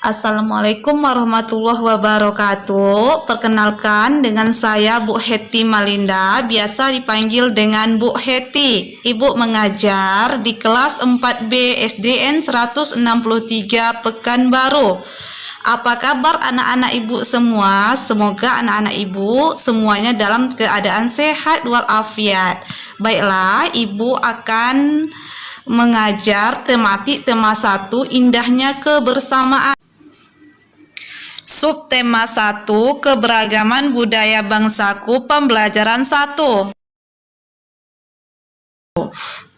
Assalamualaikum warahmatullahi wabarakatuh. Perkenalkan, dengan saya Bu Heti Malinda, biasa dipanggil dengan Bu Heti. Ibu mengajar di kelas 4B SDN 163 Pekanbaru. Apa kabar anak-anak ibu semua? Semoga anak-anak ibu semuanya dalam keadaan sehat walafiat. Baiklah, ibu akan mengajar tematik tema 1, indahnya kebersamaan. Subtema 1, keberagaman budaya bangsaku, pembelajaran 1.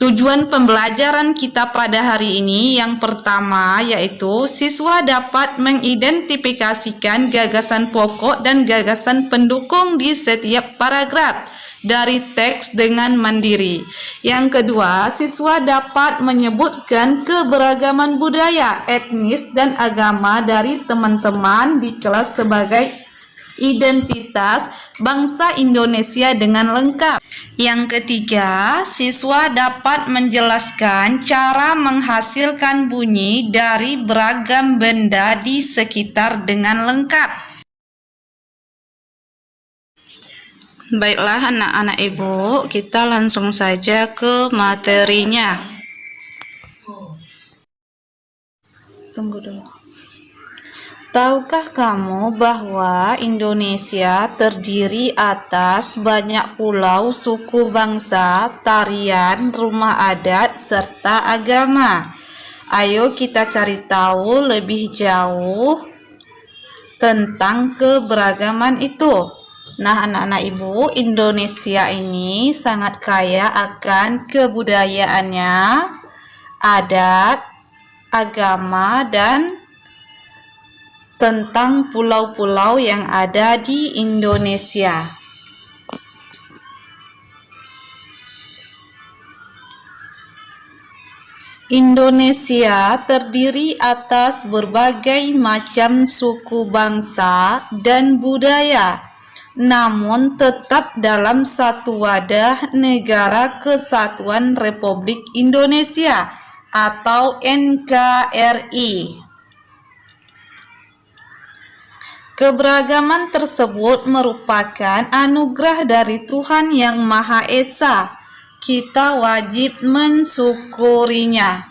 Tujuan pembelajaran kita pada hari ini yang pertama yaitu siswa dapat mengidentifikasikan gagasan pokok dan gagasan pendukung di setiap paragraf dari teks dengan mandiri. Yang kedua, siswa dapat menyebutkan keberagaman budaya, etnis, dan agama dari teman-teman di kelas sebagai identitas bangsa Indonesia dengan lengkap. Yang ketiga, siswa dapat menjelaskan cara menghasilkan bunyi dari beragam benda di sekitar dengan lengkap. Baiklah anak-anak ibu, kita langsung saja ke materinya. Tunggu dulu. Tahukah kamu bahwa Indonesia terdiri atas banyak pulau, suku bangsa, tarian, rumah adat, serta agama? Ayo kita cari tahu lebih jauh tentang keberagaman itu. Nah, anak-anak ibu, Indonesia ini sangat kaya akan kebudayaannya, adat, agama, dan tentang pulau-pulau yang ada di Indonesia. Indonesia terdiri atas berbagai macam suku bangsa dan budaya, namun tetap dalam satu wadah Negara Kesatuan Republik Indonesia atau NKRI. Keberagaman tersebut merupakan anugerah dari Tuhan Yang Maha Esa. Kita wajib mensyukurinya.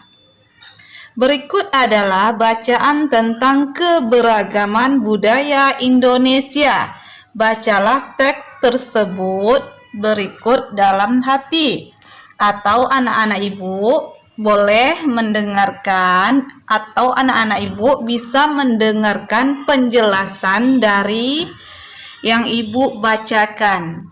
Berikut adalah bacaan tentang keberagaman budaya Indonesia. Bacalah teks tersebut berikut dalam hati, atau anak-anak ibu boleh mendengarkan, atau anak-anak ibu bisa mendengarkan penjelasan dari yang ibu bacakan.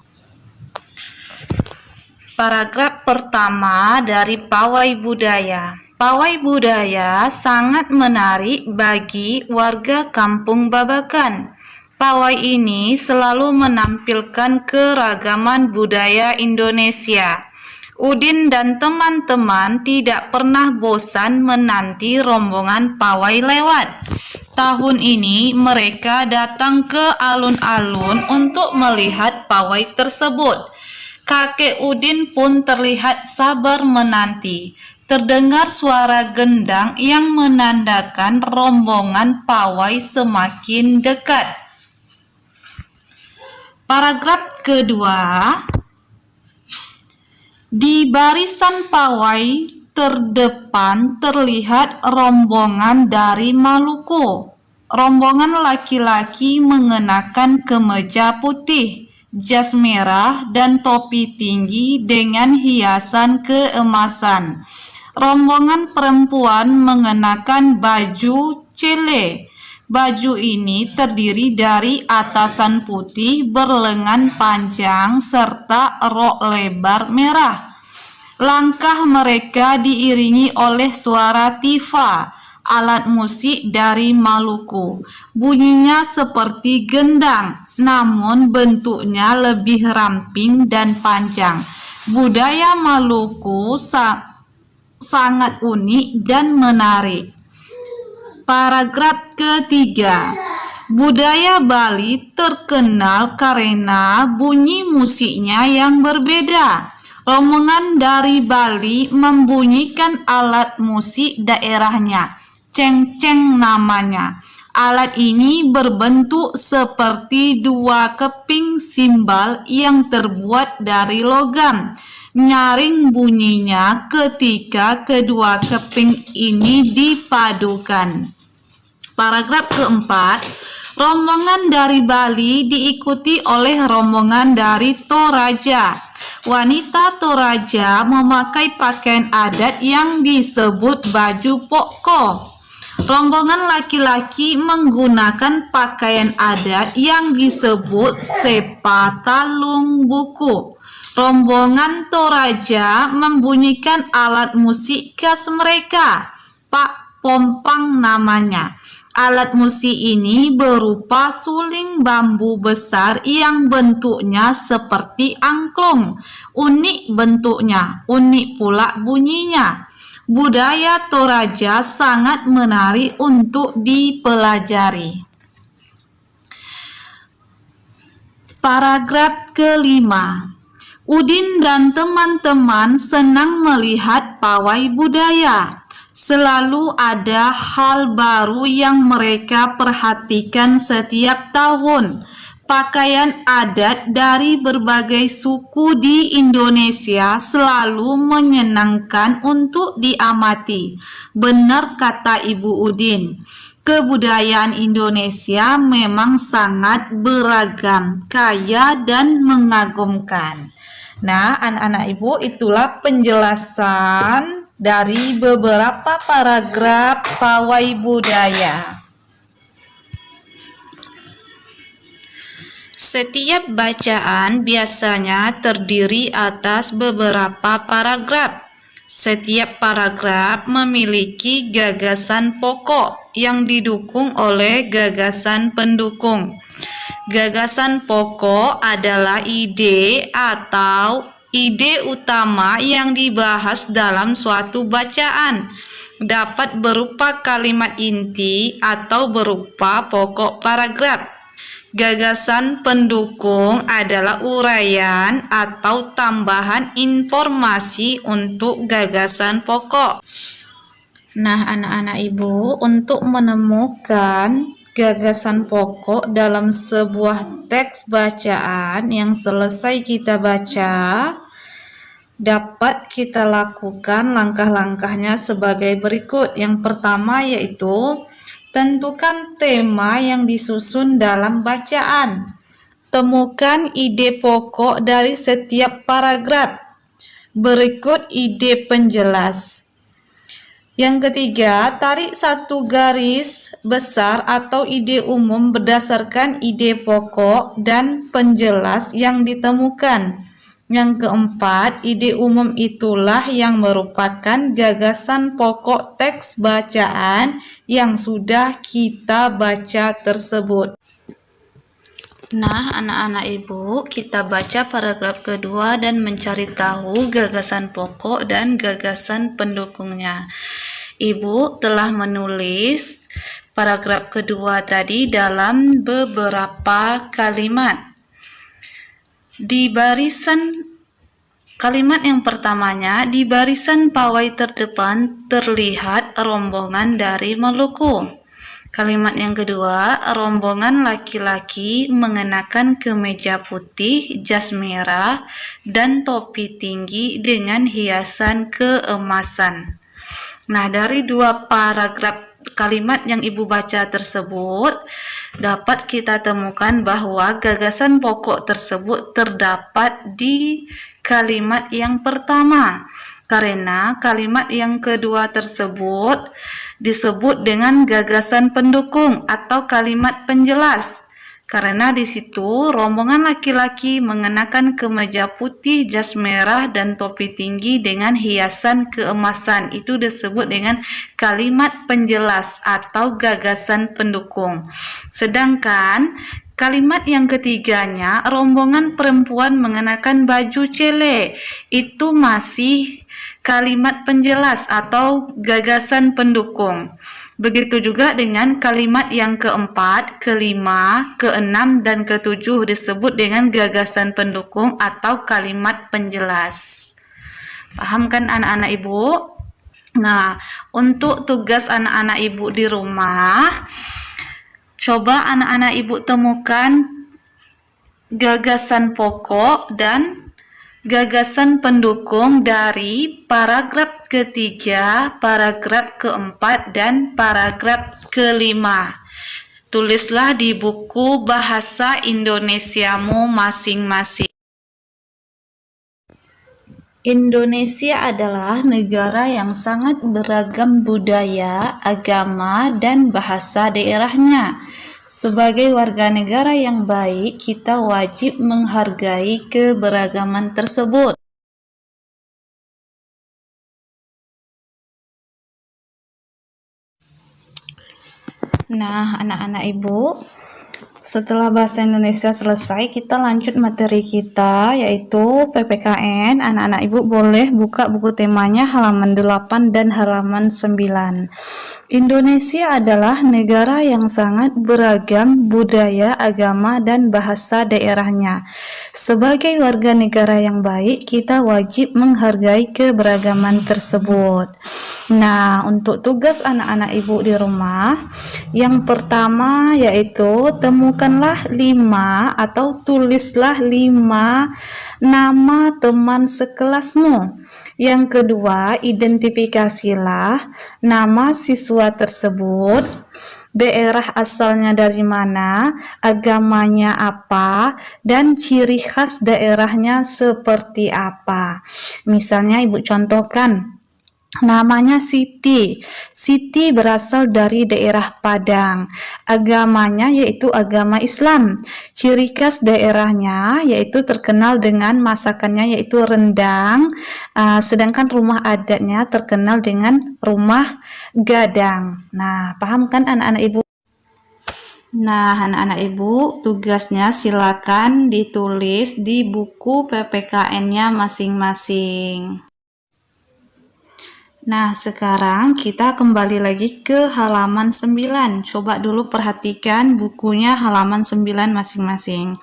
Paragraf pertama dari Pawai Budaya. Pawai budaya sangat menarik bagi warga Kampung Babakan. Pawai ini selalu menampilkan keragaman budaya Indonesia. Udin dan teman-teman tidak pernah bosan menanti rombongan pawai lewat. Tahun ini mereka datang ke alun-alun untuk melihat pawai tersebut. Kakek Udin pun terlihat sabar menanti. Terdengar suara gendang yang menandakan rombongan pawai semakin dekat. Paragraf kedua, di barisan pawai terdepan terlihat rombongan dari Maluku. Rombongan laki-laki mengenakan kemeja putih, jas merah, dan topi tinggi dengan hiasan keemasan. Rombongan perempuan mengenakan baju cele. Baju ini terdiri dari atasan putih berlengan panjang serta rok lebar merah. Langkah mereka diiringi oleh suara tifa, alat musik dari Maluku. Bunyinya seperti gendang, namun bentuknya lebih ramping dan panjang. Budaya Maluku sangat unik dan menarik. Paragraf ketiga, budaya Bali terkenal karena bunyi musiknya yang berbeda. Rombongan dari Bali membunyikan alat musik daerahnya, cengceng namanya. Alat ini berbentuk seperti dua keping simbal yang terbuat dari logam. Nyaring bunyinya ketika kedua keping ini dipadukan. Paragraf keempat, rombongan dari Bali diikuti oleh rombongan dari Toraja. Wanita Toraja memakai pakaian adat yang disebut baju poko. Rombongan laki-laki menggunakan pakaian adat yang disebut sepatalung buku. Rombongan Toraja membunyikan alat musik khas mereka, Pak Pompang namanya. Alat musik ini berupa suling bambu besar yang bentuknya seperti angklung. Unik bentuknya, unik pula bunyinya. Budaya Toraja sangat menarik untuk dipelajari. Paragraf kelima. Udin dan teman-teman senang melihat pawai budaya. Selalu ada hal baru yang mereka perhatikan setiap tahun. Pakaian adat dari berbagai suku di Indonesia selalu menyenangkan untuk diamati. Benar kata Ibu Udin, kebudayaan Indonesia memang sangat beragam, kaya dan mengagumkan. Nah, anak-anak Ibu, itulah penjelasan dari beberapa paragraf pawai budaya. Setiap bacaan biasanya terdiri atas beberapa paragraf. Setiap paragraf memiliki gagasan pokok yang didukung oleh gagasan pendukung. Gagasan pokok adalah ide atau ide utama yang dibahas dalam suatu bacaan. Dapat berupa kalimat inti atau berupa pokok paragraf. Gagasan pendukung adalah uraian atau tambahan informasi untuk gagasan pokok. Nah, anak-anak Ibu, untuk menemukan gagasan pokok dalam sebuah teks bacaan yang selesai kita baca, dapat kita lakukan langkah-langkahnya sebagai berikut. Yang pertama yaitu tentukan tema yang disusun dalam bacaan. Temukan ide pokok dari setiap paragraf. Berikut ide penjelas. Yang ketiga, tarik satu garis besar atau ide umum berdasarkan ide pokok dan penjelas yang ditemukan. Yang keempat, ide umum itulah yang merupakan gagasan pokok teks bacaan yang sudah kita baca tersebut. Nah, anak-anak Ibu, kita baca paragraf kedua dan mencari tahu gagasan pokok dan gagasan pendukungnya. Ibu telah menulis paragraf kedua tadi dalam beberapa kalimat. Di barisan kalimat yang pertamanya, di barisan pawai terdepan terlihat rombongan dari Maluku. Kalimat yang kedua, rombongan laki-laki mengenakan kemeja putih, jas merah, dan topi tinggi dengan hiasan keemasan. Nah, dari dua paragraf kalimat yang Ibu baca tersebut, dapat kita temukan bahwa gagasan pokok tersebut terdapat di kalimat yang pertama. Karena kalimat yang kedua tersebut disebut dengan gagasan pendukung atau kalimat penjelas. Karena di situ rombongan laki-laki mengenakan kemeja putih, jas merah, dan topi tinggi dengan hiasan keemasan. Itu disebut dengan kalimat penjelas atau gagasan pendukung. Sedangkan kalimat yang ketiganya, rombongan perempuan mengenakan baju cele, itu masih kalimat penjelas atau gagasan pendukung. Begitu juga dengan kalimat yang keempat, kelima, keenam, dan ketujuh disebut dengan gagasan pendukung atau kalimat penjelas. Paham kan anak-anak Ibu? Nah, untuk tugas anak-anak Ibu di rumah, Coba anak-anak ibu temukan gagasan pokok dan gagasan pendukung dari paragraf ketiga, paragraf keempat, dan paragraf kelima. Tulislah di buku bahasa Indonesiamu masing-masing. Indonesia adalah negara yang sangat beragam budaya, agama, dan bahasa daerahnya. Sebagai warga negara yang baik, kita wajib menghargai keberagaman tersebut. Nah, anak-anak ibu, setelah bahasa Indonesia selesai, kita lanjut materi kita, yaitu PPKN. Anak-anak ibu boleh buka buku temanya halaman 8 dan halaman 9. Indonesia adalah negara yang sangat beragam budaya, agama, dan bahasa daerahnya. Sebagai warga negara yang baik, kita wajib menghargai keberagaman tersebut. Nah, untuk tugas anak-anak ibu di rumah, yang pertama yaitu temukanlah 5 atau tulislah 5 nama teman sekelasmu. Yang kedua, identifikasilah nama siswa tersebut, daerah asalnya dari mana, agamanya apa, dan ciri khas daerahnya seperti apa. Misalnya ibu contohkan, namanya Siti. Siti berasal dari daerah Padang. Agamanya yaitu agama Islam. Ciri khas daerahnya yaitu terkenal dengan masakannya yaitu rendang. Sedangkan rumah adatnya terkenal dengan rumah gadang. Nah, paham kan anak-anak ibu? Nah, anak-anak ibu, tugasnya silakan ditulis di buku PPKN-nya masing-masing. Nah, sekarang kita kembali lagi ke halaman 9. Coba dulu perhatikan bukunya halaman 9 masing-masing.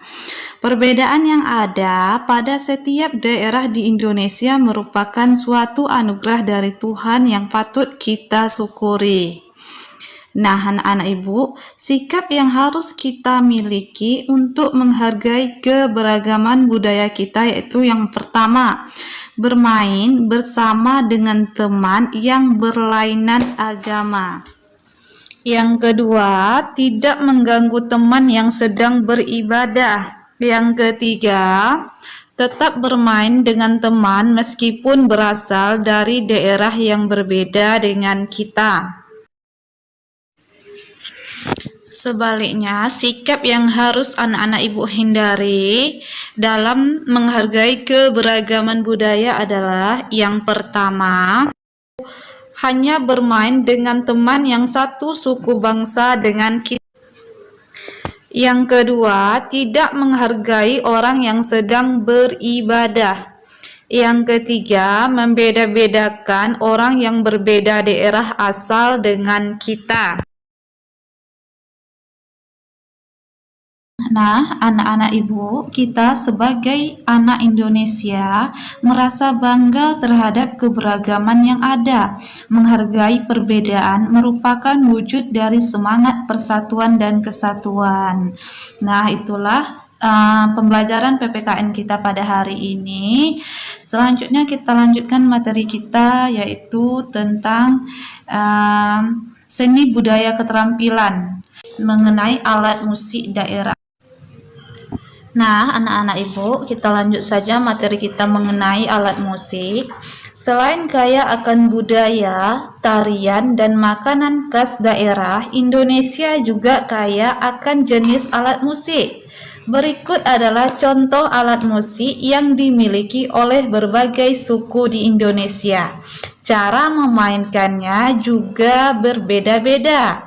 Perbedaan yang ada pada setiap daerah di Indonesia merupakan suatu anugerah dari Tuhan yang patut kita syukuri. Nah, anak-anak ibu, sikap yang harus kita miliki untuk menghargai keberagaman budaya kita yaitu yang pertama, bermain bersama dengan teman yang berlainan agama. Yang kedua, tidak mengganggu teman yang sedang beribadah. Yang ketiga, tetap bermain dengan teman meskipun berasal dari daerah yang berbeda dengan kita. Sebaliknya, sikap yang harus anak-anak ibu hindari dalam menghargai keberagaman budaya adalah yang pertama, hanya bermain dengan teman yang satu suku bangsa dengan kita. Yang kedua, tidak menghargai orang yang sedang beribadah. Yang ketiga, membeda-bedakan orang yang berbeda daerah asal dengan kita. Nah, anak-anak ibu, kita sebagai anak Indonesia merasa bangga terhadap keberagaman yang ada. Menghargai perbedaan merupakan wujud dari semangat persatuan dan kesatuan. Nah, itulah pembelajaran PPKN kita pada hari ini. Selanjutnya kita lanjutkan materi kita yaitu tentang seni budaya keterampilan mengenai alat musik daerah. Nah, anak-anak ibu, kita lanjut saja materi kita mengenai alat musik. Selain kaya akan budaya, tarian, dan makanan khas daerah, Indonesia juga kaya akan jenis alat musik. Berikut adalah contoh alat musik yang dimiliki oleh berbagai suku di Indonesia. Cara memainkannya juga berbeda-beda.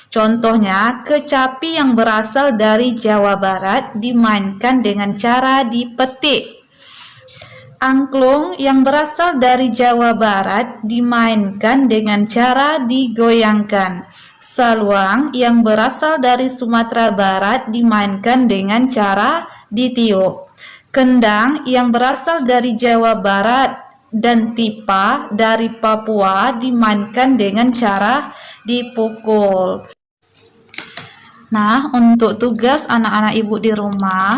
Contohnya, kecapi yang berasal dari Jawa Barat dimainkan dengan cara dipetik. Angklung yang berasal dari Jawa Barat dimainkan dengan cara digoyangkan. Saluang yang berasal dari Sumatera Barat dimainkan dengan cara ditiup. Kendang yang berasal dari Jawa Barat dan tipa dari Papua dimainkan dengan cara dipukul. Nah, untuk tugas anak-anak ibu di rumah,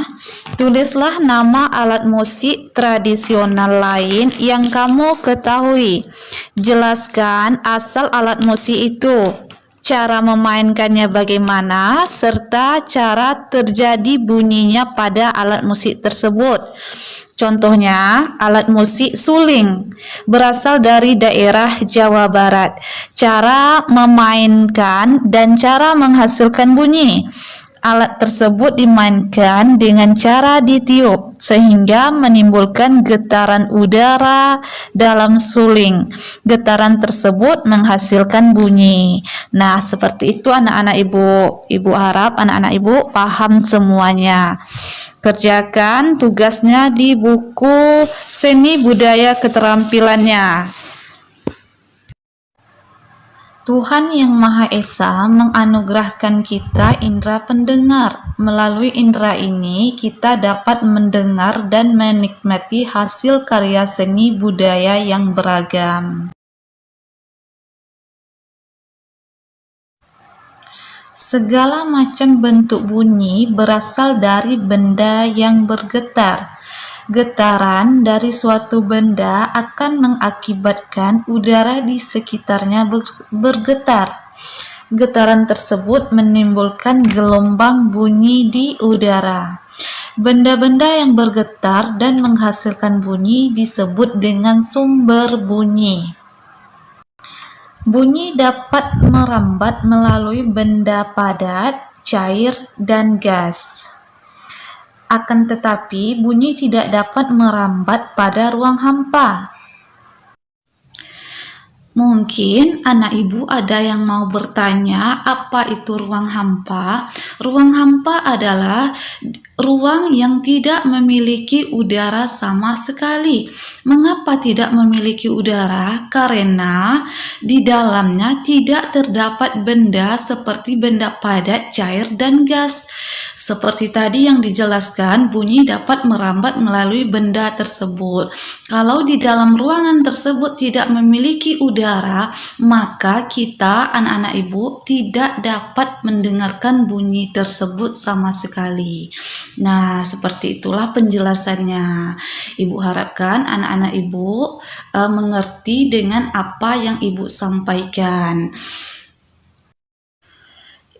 tulislah nama alat musik tradisional lain yang kamu ketahui. Jelaskan asal alat musik itu, cara memainkannya bagaimana, serta cara terjadi bunyinya pada alat musik tersebut. Contohnya, alat musik suling berasal dari daerah Jawa Barat. Cara memainkan dan cara menghasilkan bunyi. Alat tersebut dimainkan dengan cara ditiup sehingga menimbulkan getaran udara dalam suling. Getaran tersebut menghasilkan bunyi. Nah, seperti itu anak-anak ibu. Ibu harap anak-anak ibu paham semuanya. Kerjakan tugasnya di buku Seni Budaya Keterampilannya. Tuhan Yang Maha Esa menganugerahkan kita indera pendengar. Melalui indera ini, kita dapat mendengar dan menikmati hasil karya seni budaya yang beragam. Segala macam bentuk bunyi berasal dari benda yang bergetar. Getaran dari suatu benda akan mengakibatkan udara di sekitarnya bergetar. Getaran tersebut menimbulkan gelombang bunyi di udara. Benda-benda yang bergetar dan menghasilkan bunyi disebut dengan sumber bunyi. Bunyi dapat merambat melalui benda padat, cair, dan gas. Akan tetapi, bunyi tidak dapat merambat pada ruang hampa. Mungkin anak ibu ada yang mau bertanya, apa itu ruang hampa? Ruang hampa adalah ruang yang tidak memiliki udara sama sekali. Mengapa tidak memiliki udara? Karena di dalamnya tidak terdapat benda seperti benda padat, cair, dan gas. Seperti tadi yang dijelaskan, bunyi dapat merambat melalui benda tersebut. Kalau di dalam ruangan tersebut tidak memiliki udara, maka kita, anak-anak ibu, tidak dapat mendengarkan bunyi tersebut sama sekali. Nah, seperti itulah penjelasannya. Ibu harapkan anak-anak ibu mengerti dengan apa yang ibu sampaikan.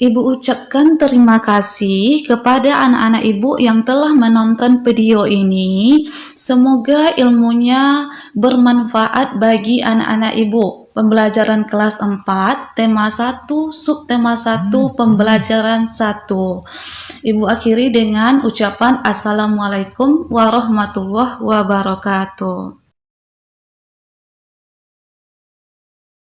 Ibu ucapkan terima kasih kepada anak-anak ibu yang telah menonton video ini. Semoga ilmunya bermanfaat bagi anak-anak ibu. Pembelajaran kelas 4, tema 1, subtema 1, pembelajaran 1. Ibu akhiri dengan ucapan Assalamualaikum warahmatullahi wabarakatuh.